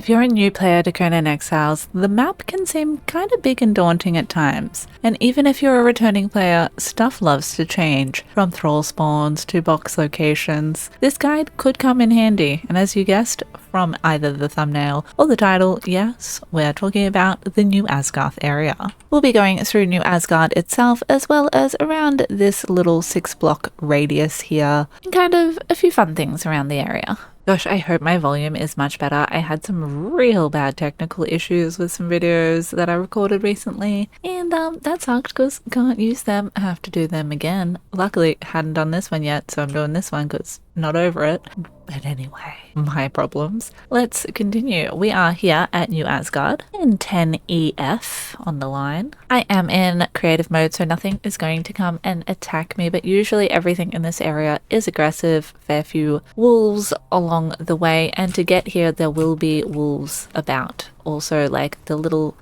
If you're a new player to Conan Exiles, the map can seem kind of big and daunting at times, and even if you're a returning player, stuff loves to change, from thrall spawns to box locations. This guide could come in handy, and as you guessed from either the thumbnail or the title, yes, we're talking about the New Asagarth area. We'll be going through New Asagarth itself, as well as around this little 6-block radius here, and kind of a few fun things around the area. Gosh, I hope my volume is much better. I had some real bad technical issues with some videos that I recorded recently, and that sucked because can't use them. I have to do them again. Luckily, hadn't done this one yet, so I'm doing this one because not over it. But anyway, my problems. Let's continue. We are here at New Asagarth in 10EF on the line. I am in creative mode, so nothing is going to come and attack me, but usually everything in this area is aggressive. Fair few wolves along the way, and to get here there will be wolves about. Also, like the little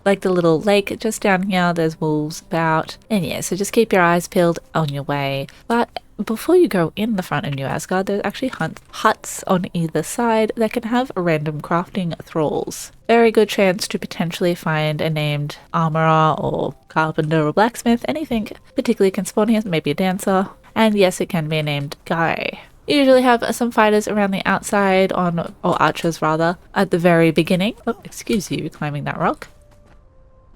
like the little lake just down here, there's wolves about. And yeah, so just keep your eyes peeled on your way. But before you go in the front of New Asagarth, there's actually huts on either side that can have random crafting thralls. Very good chance to potentially find a named armorer or carpenter or blacksmith. Anything particularly can spawn here, maybe a dancer. And yes, it can be a named guy. You usually have some fighters around the outside or archers rather, at the very beginning. Oh, excuse you, climbing that rock.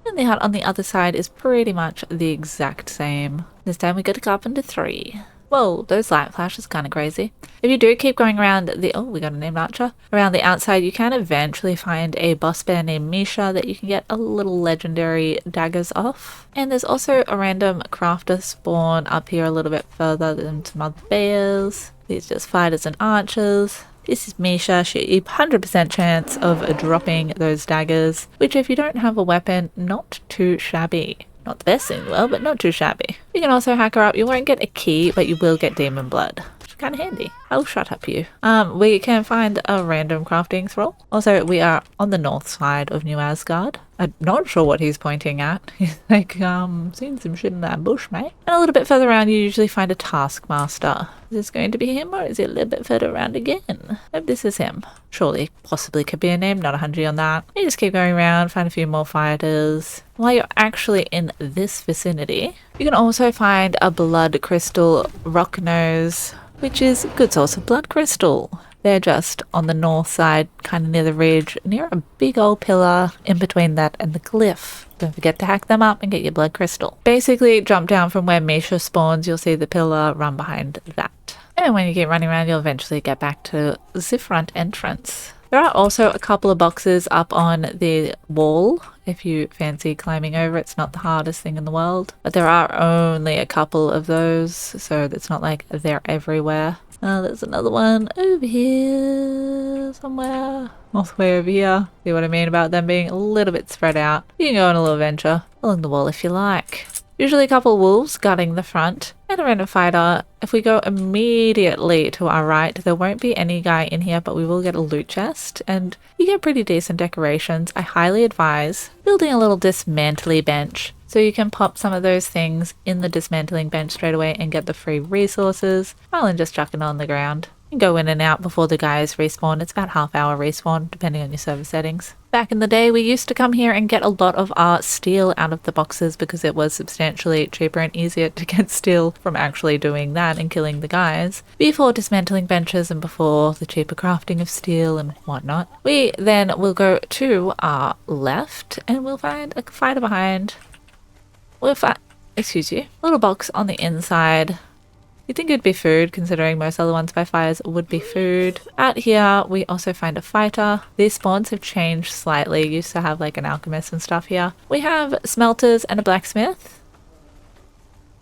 And the hut on the other side is pretty much the exact same. This time we got a carpenter 3. Whoa, those light flashes kind of crazy. If you do keep going around we got a named archer. Around the outside, you can eventually find a boss bear named Misha that you can get a little legendary daggers off. And there's also a random crafter spawn up here a little bit further than some other bears. These just fighters and archers. This is Misha. She 100% chance of dropping those daggers, which if you don't have a weapon, not too shabby. Not the best thing in the world, but not too shabby. You can also hack her up. You won't get a key, but you will get demon blood, which is kind of handy. I'll shut up you. We can find a random crafting thrall. Also, we are on the north side of New Asagarth. I'm not sure what he's pointing at. He's like, seen some shit in that bush, mate. And a little bit further around, you usually find a taskmaster. Is this going to be him, or is he a little bit further around again? Hope this is him. Surely, possibly could be a name, not 100 on that. You just keep going around, find a few more fighters. While you're actually in this vicinity, you can also find a blood crystal rocknose, which is a good source of blood crystal. They're just on the north side, kind of near the ridge, near a big old pillar in between that and the glyph. Don't forget to hack them up and get your blood crystal. Basically, jump down from where Misha spawns, you'll see the pillar, run behind that. And when you keep running around, you'll eventually get back to the front entrance. There are also a couple of boxes up on the wall. If you fancy climbing over, it's not the hardest thing in the world. But there are only a couple of those, so it's not like they're everywhere. There's another one over here somewhere. All the way over here. See what I mean about them being a little bit spread out? You can go on a little venture along the wall if you like. Usually a couple of wolves guarding the front and a random fighter. If we go immediately to our right, there won't be any guy in here, but we will get a loot chest and you get pretty decent decorations. I highly advise building a little dismantling bench so you can pop some of those things in the dismantling bench straight away and get the free resources rather than just chucking it on the ground. You can go in and out before the guys respawn. It's about half-hour respawn depending on your server settings. Back in the day, we used to come here and get a lot of our steel out of the boxes because it was substantially cheaper and easier to get steel from actually doing that and killing the guys before dismantling benches and before the cheaper crafting of steel and whatnot. We then will go to our left and we'll find a fighter behind. Excuse you. Little box on the inside. You'd think it'd be food, considering most other ones by fires would be food. Out here, we also find a fighter. These spawns have changed slightly. Used to have like an alchemist and stuff here. We have smelters and a blacksmith.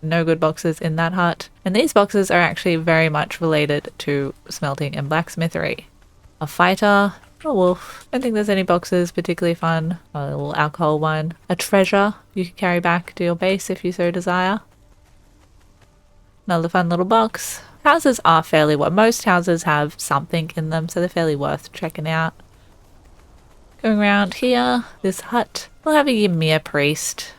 No good boxes in that hut. And these boxes are actually very much related to smelting and blacksmithery. A fighter. A wolf. I don't think there's any boxes particularly fun. A little alcohol one. A treasure you can carry back to your base if you so desire. Another fun little box. Houses are fairly most houses have something in them, so they're fairly worth checking out. Going around here, this hut will have a Ymir priest.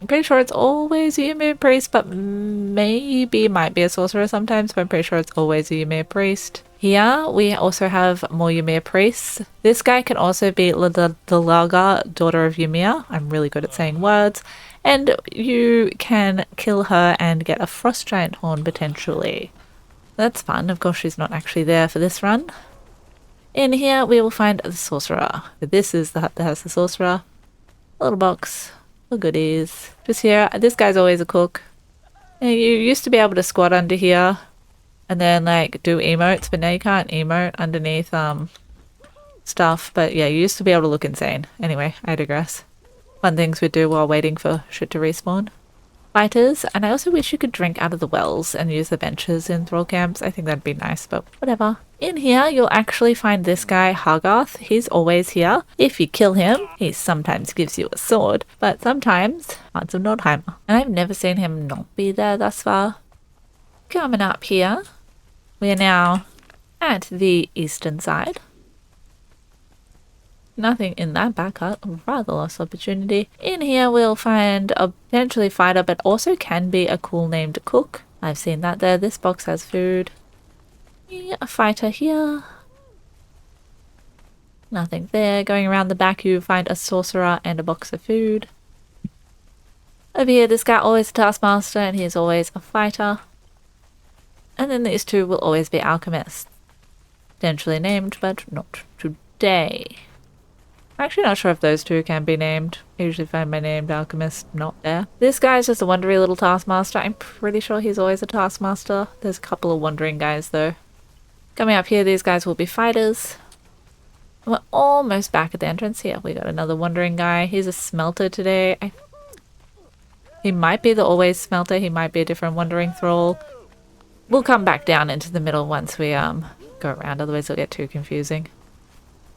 I'm pretty sure it's always a Ymir priest, but maybe might be a sorcerer sometimes, but I'm pretty sure it's always a Ymir priest. Here we also have more Ymir priests. This guy can also be the Laga, daughter of Ymir. I'm really good at saying words. And you can kill her and get a frost giant horn potentially. That's fun. Of course, she's not actually there for this run. In here, we will find the sorcerer. This is the hut that has the sorcerer. A little box. Oh, goodies. Just here. This guy's always a cook. You used to be able to squat under here and then like do emotes, but now you can't emote underneath stuff. But yeah, you used to be able to look insane. Anyway, I digress. Fun things we do while waiting for shit to respawn. Fighters, and I also wish you could drink out of the wells and use the benches in thrall camps. I think that'd be nice, but whatever. In here, you'll actually find this guy, Hogarth. He's always here. If you kill him, he sometimes gives you a sword, but sometimes hearts of Nordheimer. And I've never seen him not be there thus far. Coming up here, we are now at the eastern side. Nothing in that back hut, rather lost opportunity. In here we'll find a potentially fighter, but also can be a cool named cook. I've seen that there. This box has food. Yeah, a fighter here. Nothing there. Going around the back you find a sorcerer and a box of food. Over here this guy always a taskmaster and he is always a fighter. And then these two will always be alchemists. Potentially named, but not today. I'm actually not sure if those two can be named. I usually find my named alchemist not there. This guy's just a wondery little taskmaster. I'm pretty sure he's always a taskmaster. There's a couple of wandering guys though. Coming up here, these guys will be fighters. We're almost back at the entrance here. We got another wandering guy. He's a smelter today. He might be the always smelter. He might be a different wandering thrall. We'll come back down into the middle once we go around. Otherwise it'll get too confusing.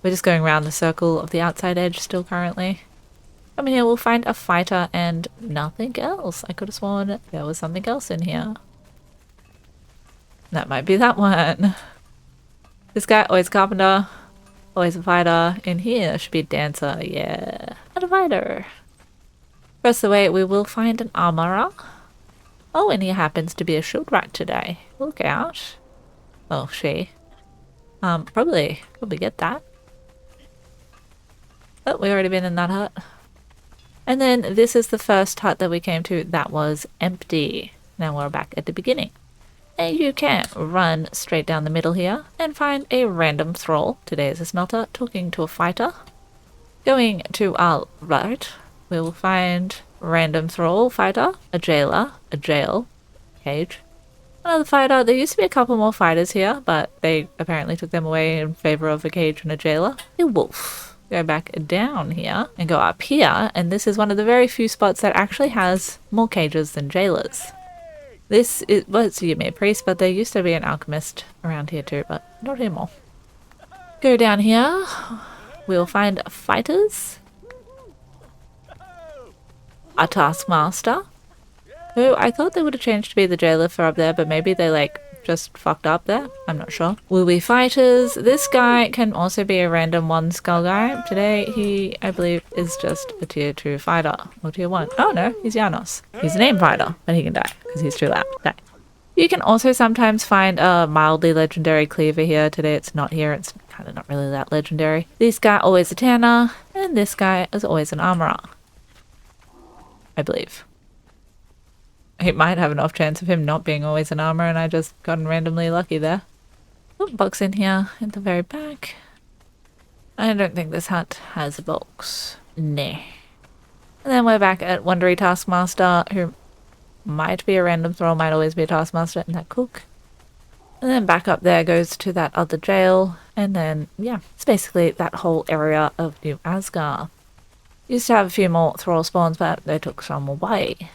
We're just going around the circle of the outside edge still currently. Coming here, we'll find a fighter and nothing else. I could have sworn there was something else in here. That might be that one. This guy, always carpenter, always a fighter. In here should be a dancer, yeah. And a fighter. Rest of the way, we will find an armorer. Oh, and he happens to be a shieldrat today. Look out. Oh, she. Probably get that. Oh, we already been in that hut. And then this is the first hut that we came to that was empty. Now we're back at the beginning. And you can run straight down the middle here and find a random thrall. Today is a smelter talking to a fighter. Going to our right, we will find random thrall, fighter, a jailer, a jail, cage, another fighter. There used to be a couple more fighters here, but they apparently took them away in favor of a cage and a jailer. A wolf. Go back down here and go up here, and this is one of the very few spots that actually has more cages than jailers. This is, well, it's a Ymir priest, but there used to be an alchemist around here too, but not anymore. Go down here, we'll find fighters, a taskmaster, who I thought they would have changed to be the jailer for up there, but maybe they like just fucked up there. I'm not sure. Will be fighters. This guy can also be a random one skull guy. Today he, I believe, is just a tier 2 fighter. Or tier 1. Oh no, he's Janos. He's a named fighter, but he can die because he's too loud. Die. You can also sometimes find a mildly legendary cleaver here. Today it's not here. It's kind of not really that legendary. This guy always a tanner, and this guy is always an armorer. I believe. It might have an off chance of him not being always an armor, and I just gotten randomly lucky there. Oh, box in here at the very back. I don't think this hut has a box. Nah. And then we're back at Wondery Taskmaster, who might be a random thrall, might always be a taskmaster, and that cook. And then back up there goes to that other jail, and then, yeah, it's basically that whole area of New Asgarth. Used to have a few more thrall spawns, but they took some away.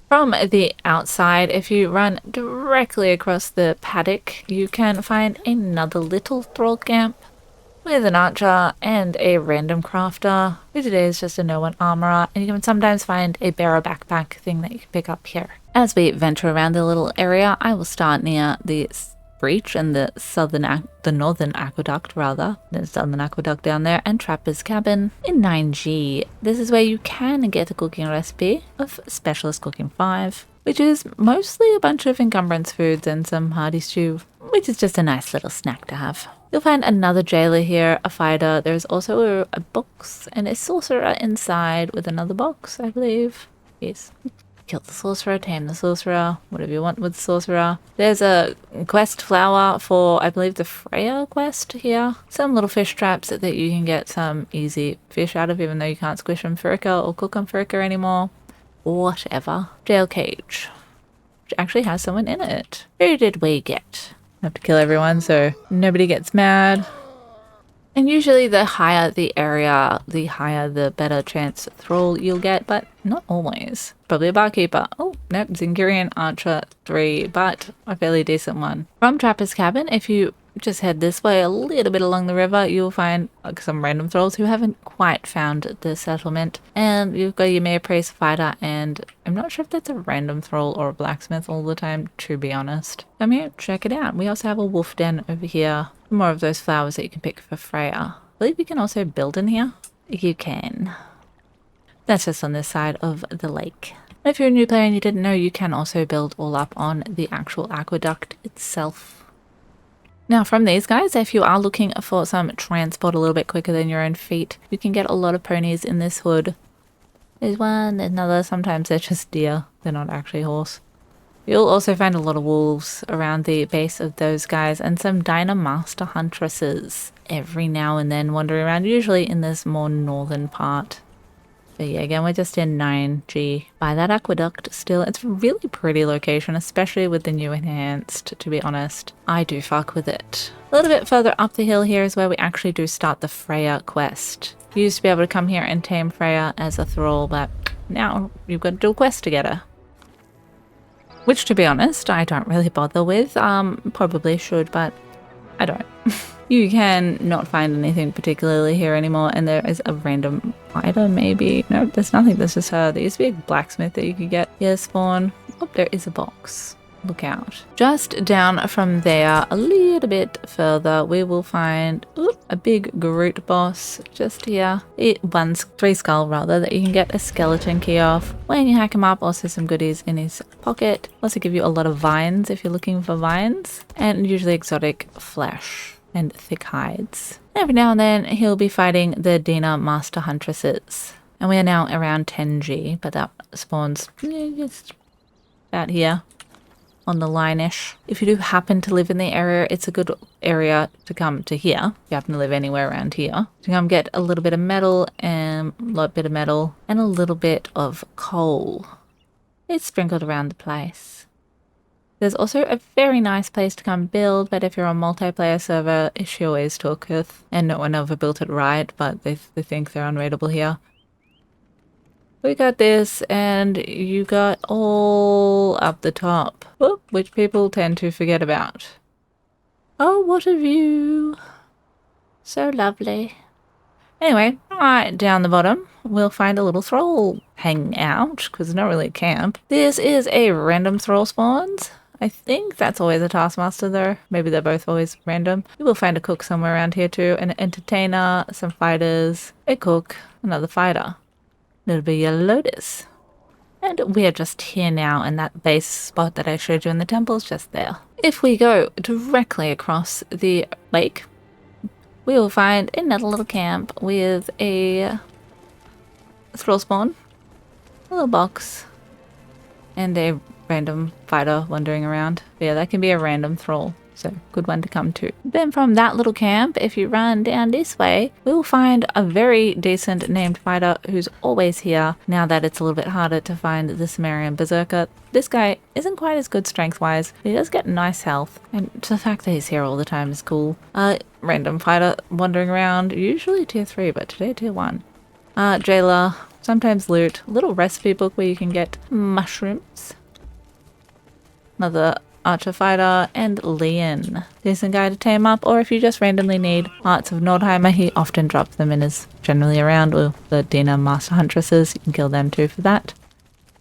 From the outside, if you run directly across the paddock, you can find another little thrall camp with an archer and a random crafter, who today is just a no-one armorer, and you can sometimes find a bearer backpack thing that you can pick up here. As we venture around the little area, I will start near the breach and the northern aqueduct rather. There's southern aqueduct down there, and Trapper's Cabin in 9G. This is where you can get a cooking recipe of Specialist Cooking 5, which is mostly a bunch of encumbrance foods and some hearty stew, which is just a nice little snack to have. You'll find another jailer here, a fighter. There's also a box and a sorcerer inside with another box, I believe. Yes. Kill the sorcerer, tame the sorcerer, whatever you want with the sorcerer. There's a quest flower for, I believe, the Freya quest here. Some little fish traps that you can get some easy fish out of, even though you can't squish them furrica or cook them furrica anymore. Whatever. Jail cage, which actually has someone in it. Who did we get? I have to kill everyone so nobody gets mad. And usually the higher the area, the higher the better chance thrall you'll get, but not always. Probably a barkeeper. Oh, nope, Zingirian Archer 3, but a fairly decent one. From Trapper's Cabin, if you just head this way a little bit along the river, you'll find some random thralls who haven't quite found the settlement. And you've got Ymir Priest Fighter, and I'm not sure if that's a random thrall or a blacksmith all the time, to be honest. Come here, check it out. We also have a wolf den over here. More of those flowers that you can pick for Freya. I believe you can also build in here. You can. That's just on this side of the lake. If you're a new player and you didn't know, you can also build all up on the actual aqueduct itself. Now from these guys, if you are looking for some transport a little bit quicker than your own feet, you can get a lot of ponies in this hood. There's one, there's another, sometimes they're just deer, they're not actually horse. You'll also find a lot of wolves around the base of those guys and some Diner Master Huntresses every now and then wandering around, usually in this more northern part. But yeah, again, we're just in 9G by that aqueduct still. It's a really pretty location, especially with the new enhanced, to be honest. I do fuck with it. A little bit further up the hill here is where we actually do start the Freya quest. You used to be able to come here and tame Freya as a thrall, but now you've got to do a quest to get her. Which, to be honest, I don't really bother with. Probably should, but I don't. You can not find anything particularly here anymore, and there is a random item, maybe. No, there's nothing. There's just her. There used to be a blacksmith that you could get here spawn. Oh, there is a box. Look out. Just down from there, a little bit further, we will find a big Groot boss just here. Three skull rather, that you can get a skeleton key off. When you hack him up, also some goodies in his pocket. Also give you a lot of vines if you're looking for vines, and usually exotic flesh and thick hides. Every now and then he'll be fighting the Dina Master Huntresses. And we are now around 10G, but that spawns just about here on the line-ish. If you do happen to live in the area, it's a good area to come to here. If you happen to live anywhere around here, to come get a little bit of metal and a little bit of coal. It's sprinkled around the place. There's also a very nice place to come build, but if you're on a multiplayer server, she always tooketh, and no one ever built it right, but they think they're unraidable here. We got this, and you got all up the top, which people tend to forget about. Oh, what a view. So lovely. Anyway, right down the bottom, we'll find a little thrall hanging out, because it's not really a camp. This is a random thrall spawns. I think that's always a taskmaster though. Maybe they're both always random. You will find a cook somewhere around here too, an entertainer, some fighters, a cook, another fighter. It'll be a lotus. And we are just here now, and that base spot that I showed you in the temple is just there. If we go directly across the lake, we will find another little camp with a thrall spawn, a little box, and a random fighter wandering around. But yeah, that can be a random thrall. So good one to come to. Then from that little camp, if you run down this way, we'll find a very decent named fighter who's always here now that it's a little bit harder to find the Sumerian berserker. This guy isn't quite as good strength-wise, but he does get nice health, and the fact that he's here all the time is cool. Random fighter wandering around, usually tier 3, but today tier 1. Jailer, sometimes loot, little recipe book where you can get mushrooms. Another archer fighter, and Lian. Decent guy to tame up, or if you just randomly need Hearts of Nordheimer, he often drops them and is generally around, or the Dina Master Huntresses, you can kill them too for that.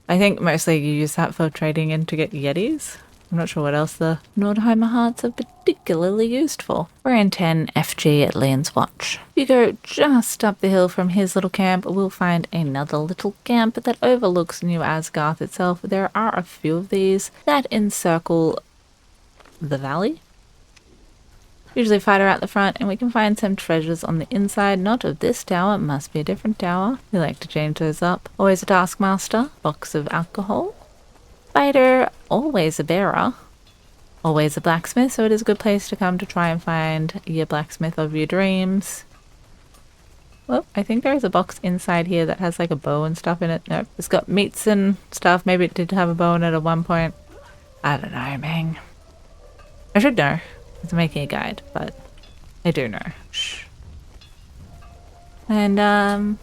I think mostly you use that for trading in to get yetis, I'm not sure what else the Nordheimer hearts are particularly used for. We're in 10 FG at Lian's watch. If you go just up the hill from his little camp, we'll find another little camp that overlooks New Asgarth itself. There are a few of these that encircle the valley. Usually fighter out the front, and we can find some treasures on the inside. Not of this tower, it must be a different tower. We like to change those up. Always a taskmaster, box of alcohol. Fighter, always a bearer. Always a blacksmith, so it is a good place to come to try and find your blacksmith of your dreams. Well, I think there is a box inside here that has like a bow and stuff in it. Nope, it's got meats and stuff. Maybe it did have a bow in it at one point. I don't know, man. I should know. It's making a guide, but I do know. Shh. And a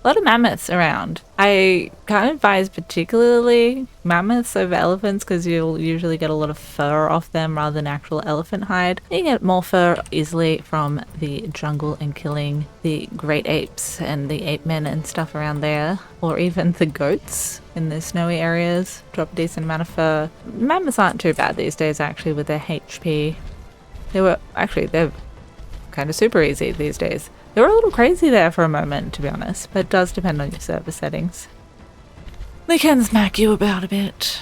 lot of mammoths around. I can't advise particularly mammoths over elephants because you'll usually get a lot of fur off them rather than actual elephant hide. You can get more fur easily from the jungle and killing the great apes and the ape men and stuff around there, or even the goats in the snowy areas. Drop a decent amount of fur. Mammoths aren't too bad these days actually with their HP. They're kind of super easy these days. They were a little crazy there for a moment, to be honest, but it does depend on your server settings. They can smack you about a bit.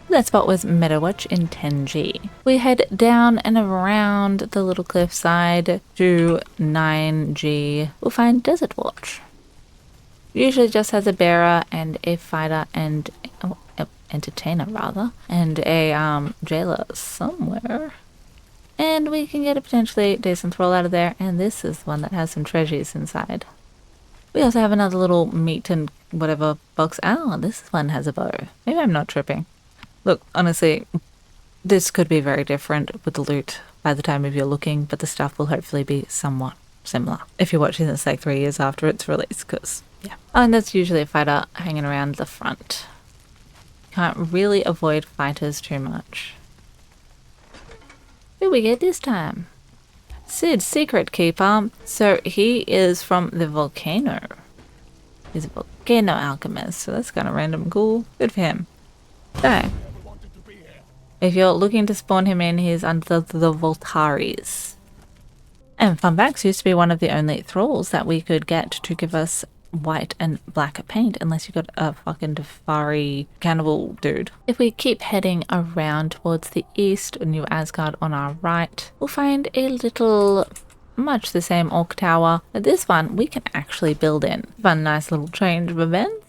That spot was Meadowwatch in 10G. We head down and around the little cliffside to 9G. We'll find Desertwatch. Usually just has a bearer and a fighter and entertainer rather, and a jailer somewhere. And we can get a potentially decent thrall out of there, and this is one that has some treasures inside. We also have another little meat and whatever box. Oh, this one has a bow. Maybe I'm not tripping. Look, honestly, this could be very different with the loot by the time of you're looking, but the stuff will hopefully be somewhat similar if you're watching this like 3 years after its release, because yeah. Oh, and that's usually a fighter hanging around the front. Can't really avoid fighters too much. Who we get this time? Sid, secret keeper. So he is from the volcano. He's a volcano alchemist, so that's kind of random cool. Good for him. So, if you're looking to spawn him in, he's under the Voltaris. And Funbax used to be one of the only thralls that we could get to give us white and black paint, unless you got a fucking Defari cannibal dude. If we keep heading around towards the east, New Asgard on our right, we'll find a little, much the same orc tower, but this one we can actually build in. Fun, nice little change of events.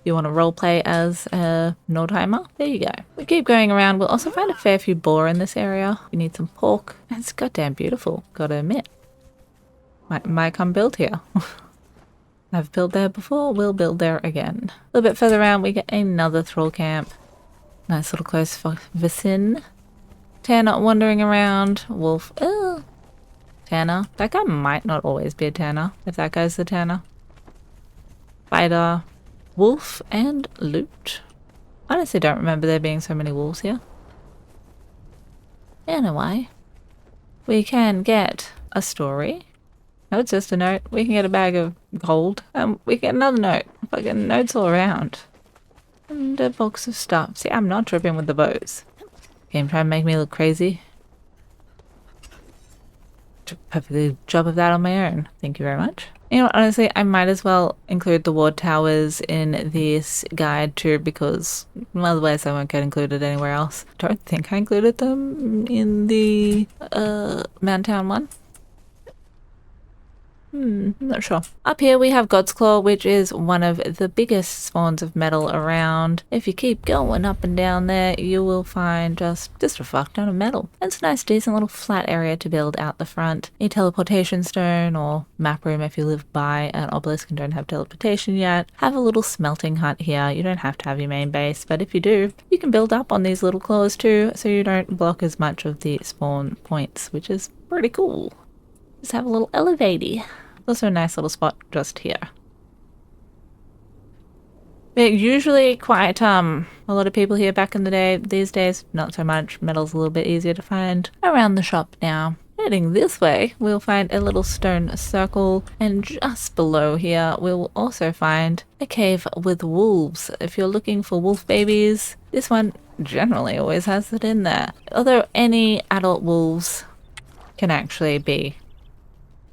You want to roleplay as a Nordheimer? There you go. We keep going around. We'll also find a fair few boar in this area. We need some pork. And it's goddamn beautiful, gotta admit. Might come build here. I've built there before, we'll build there again. A little bit further around, we get another thrall camp. Nice little close for Vicin. Tanner wandering around. Wolf. Tanner. That guy might not always be a Tanner, if that guy's the Tanner. Fighter. Wolf and loot. I honestly don't remember there being so many wolves here. Anyway, we can get a story. No, it's just a note. We can get a bag of gold. We get another note. Fucking notes all around. And a box of stuff. See, I'm not tripping with the bows. Game trying to make me look crazy. Took a perfect job of that on my own. Thank you very much. You know what, honestly, I might as well include the Wardtowers in this guide too, because otherwise I won't get included anywhere else. Don't think I included them in the Mantown one. I'm not sure. Up here we have God's Claw, which is one of the biggest spawns of metal around. If you keep going up and down there, you will find just a fuck ton of metal. And it's a nice, decent little flat area to build out the front. A teleportation stone or map room if you live by an obelisk and don't have teleportation yet. Have a little smelting hut here. You don't have to have your main base, but if you do, you can build up on these little claws too, so you don't block as much of the spawn points, which is pretty cool. Just have a little elevator. Also a nice little spot just here. But usually quite a lot of people here back in the day. These days, not so much. Metal's a little bit easier to find around the shop now. Heading this way, we'll find a little stone circle, and just below here, we'll also find a cave with wolves. If you're looking for wolf babies, this one generally always has it in there. Although any adult wolves can actually be,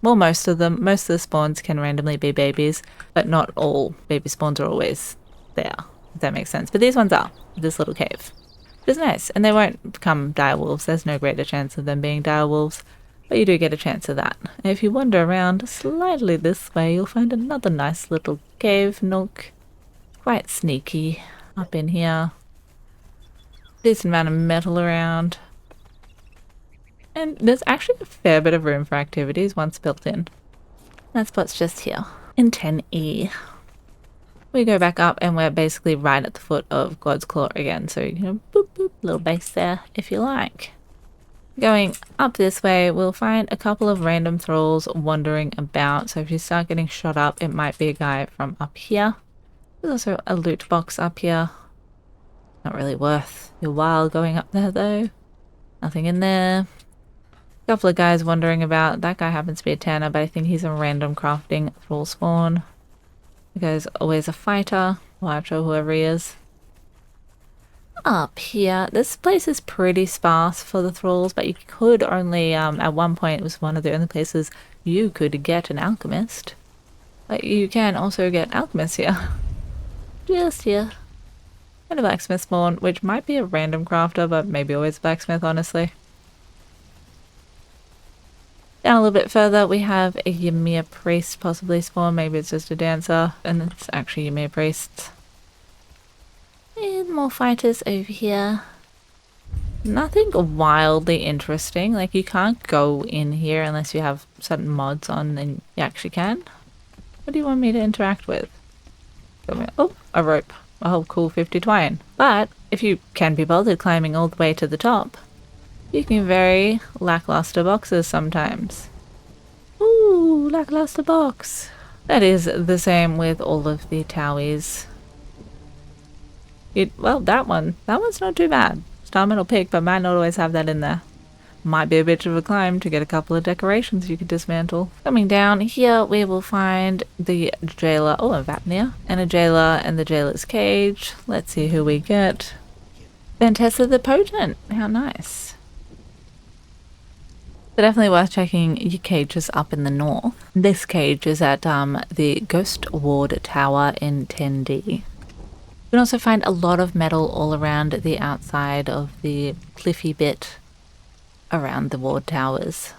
well, most of the spawns can randomly be babies, but not all baby spawns are always there, if that makes sense. But these ones are, this little cave. Which is nice, and they won't become dire wolves. There's no greater chance of them being dire wolves, but you do get a chance of that. And if you wander around slightly this way, you'll find another nice little cave nook. Quite sneaky up in here. Decent amount of metal around. And there's actually a fair bit of room for activities once built in. That spot's just here in 10E. We go back up and we're basically right at the foot of God's Claw again. So you can boop boop, little base there if you like. Going up this way, we'll find a couple of random thralls wandering about. So if you start getting shot up, it might be a guy from up here. There's also a loot box up here. Not really worth your while going up there though. Nothing in there. A couple of guys wandering about. That guy happens to be a tanner, but I think he's a random crafting thrall spawn. The guy's always a fighter. Watch or whoever he is. Up here, this place is pretty sparse for the thralls, but you could only, at one point it was one of the only places you could get an alchemist. But you can also get alchemists here. Just here. And a blacksmith spawn, which might be a random crafter, but maybe always a blacksmith, honestly. Down a little bit further, we have a Ymir priest possibly spawn. Maybe it's just a dancer, and it's actually Ymir priests. And more fighters over here. Nothing wildly interesting. Like, you can't go in here unless you have certain mods on, and you actually can. What do you want me to interact with? Oh, a rope. A whole cool 50 twine. But if you can be bothered climbing all the way to the top, you can very lackluster boxes sometimes. Ooh, lackluster box. That is the same with all of the towies. Well, that one's not too bad. Star metal pick, but might not always have that in there. Might be a bit of a climb to get a couple of decorations you could dismantle. Coming down here, we will find the jailer. Oh, a Vapnir. And a jailer and the jailer's cage. Let's see who we get. Vantessa the Potent. How nice. So definitely worth checking your cages up in the north. This cage is at the Ghost Ward Tower in 10D. You can also find a lot of metal all around the outside of the cliffy bit around the ward towers.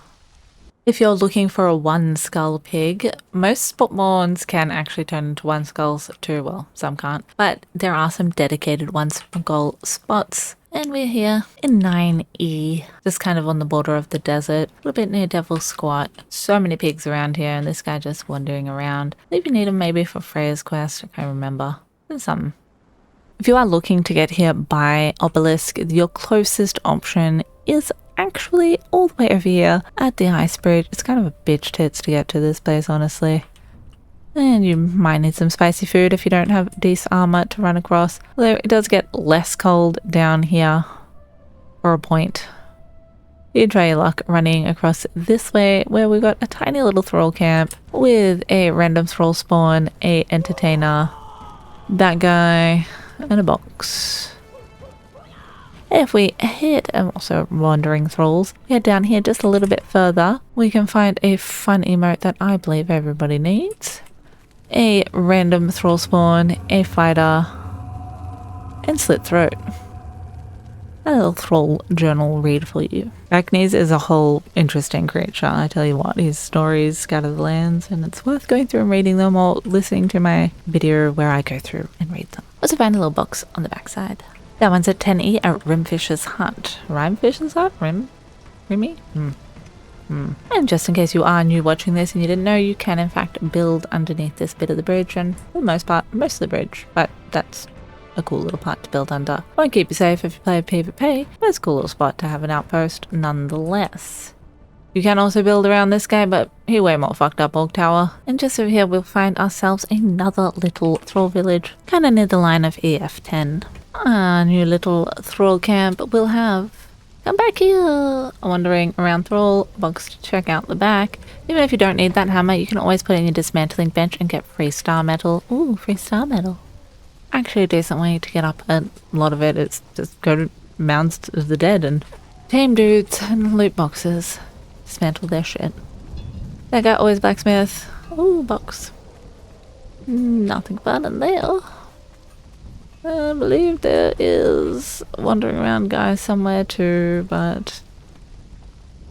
If you're looking for a one skull pig, most spawns can actually turn into one skulls too. Well, some can't, but there are some dedicated one skull spots. And we're here in 9E, just kind of on the border of the desert, a little bit near Devil's Squat. So many pigs around here, and this guy just wandering around. I believe you need him maybe for Freya's quest, I can't remember. There's some. If you are looking to get here by obelisk, your closest option is actually all the way over here at the ice bridge. It's kind of a bitch tits to get to this place, honestly. And you might need some spicy food if you don't have decent armor to run across. Although it does get less cold down here for a point. You can try your luck running across this way where we've got a tiny little thrall camp with a random thrall spawn, a entertainer, that guy, and a box. If we hit, and also wandering thralls, head down here just a little bit further, we can find a fun emote that I believe everybody needs. A random thrall spawn, a fighter, and Slit Throat. A little thrall journal read for you. Arachnes is a whole interesting creature, I tell you what. His stories scatter the lands, and it's worth going through and reading them or listening to my video where I go through and read them. Also find a little box on the backside. That one's at 10E at Rimefisher's hut. Rimefisher's hut? Rimy? And just in case you are new watching this and you didn't know, you can in fact build underneath this bit of the bridge, and for the most part, most of the bridge, but that's a cool little part to build under. Won't keep you safe if you play PvP, but it's a cool little spot to have an outpost nonetheless. You can also build around this guy, but he way more fucked up Wardtower. And just over here we'll find ourselves another little thrall village, kinda near the line of EF10. A new little thrall camp we'll have. Come back here! Wandering around thrall, box to check out the back. Even if you don't need that hammer, you can always put in your dismantling bench and get free star metal. Ooh, free star metal. actually a decent way to get up a lot of it is just go to Mounds of the Dead and tame dudes and loot boxes. Dismantle their shit. That guy always blacksmith. Oh, box. Nothing fun in there. I believe there is wandering around guy somewhere too, but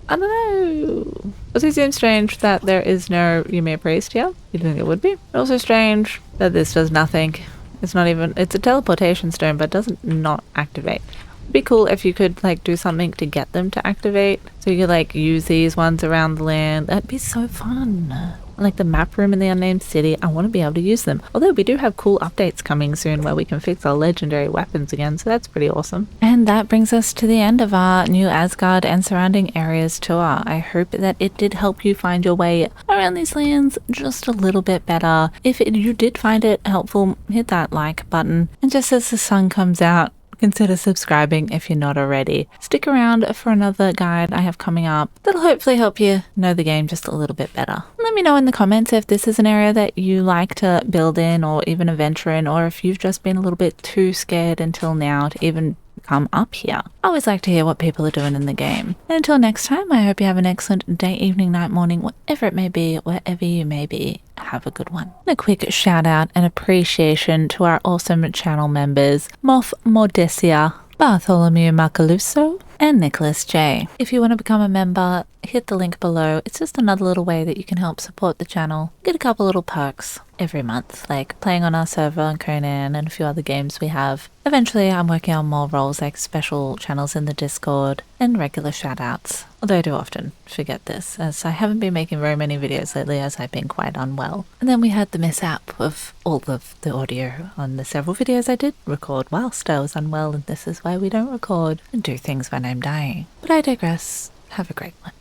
I don't know. Also seems strange that there is no Ymir priest here. You'd think it would be. Also strange that this does nothing. It's not even, it's a teleportation stone, but it doesn't not activate. It'd be cool if you could like do something to get them to activate. So you could like use these ones around the land. That'd be so fun. Like the map room in the unnamed city, I want to be able to use them. Although we do have cool updates coming soon where we can fix our legendary weapons again, so that's pretty awesome. And that brings us to the end of our New Asgard and surrounding areas tour. I hope that it did help you find your way around these lands just a little bit better. If you did find it helpful, hit that like button. And just as the sun comes out, consider subscribing if you're not already. Stick around for another guide I have coming up that'll hopefully help you know the game just a little bit better. Let me know in the comments if this is an area that you like to build in or even adventure in, or if you've just been a little bit too scared until now to even come up here. I always like to hear what people are doing in the game. And until next time, I hope you have an excellent day, evening, night, morning, whatever it may be, wherever you may be. Have a good one. And a quick shout out and appreciation to our awesome channel members, Moth Mordesia, Bartholomew Macaluso, and Nicholas J. If you want to become a member, hit the link below. It's just another little way that you can help support the channel. Get a couple little perks every month, like playing on our server on Conan and a few other games we have. Eventually, I'm working on more roles like special channels in the Discord and regular shoutouts. Although I do often forget this, as I haven't been making very many videos lately as I've been quite unwell. And then we had the mishap of all of the audio on the several videos I did record whilst I was unwell, and this is why we don't record and do things when I'm dying. But I digress. Have a great one.